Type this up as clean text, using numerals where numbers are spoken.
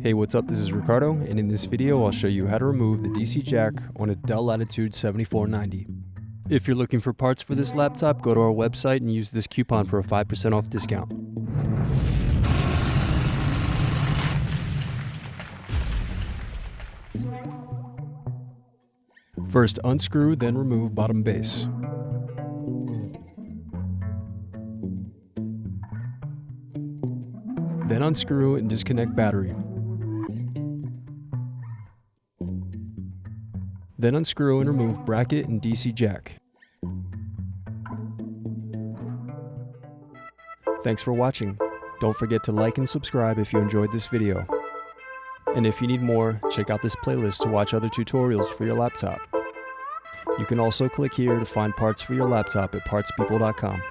Hey, what's up? This is Ricardo, and in this video I'll show you how to remove the DC jack on a Dell Latitude 7490. If you're looking for parts for this laptop, go to our website and use this coupon for a 5% off discount. First unscrew, then remove bottom base. Then unscrew and disconnect battery. Then unscrew and remove bracket and DC jack. Thanks for watching. Don't forget to like and subscribe if you enjoyed this video. And if you need more, check out this playlist to watch other tutorials for your laptop. You can also click here to find parts for your laptop at partspeople.com.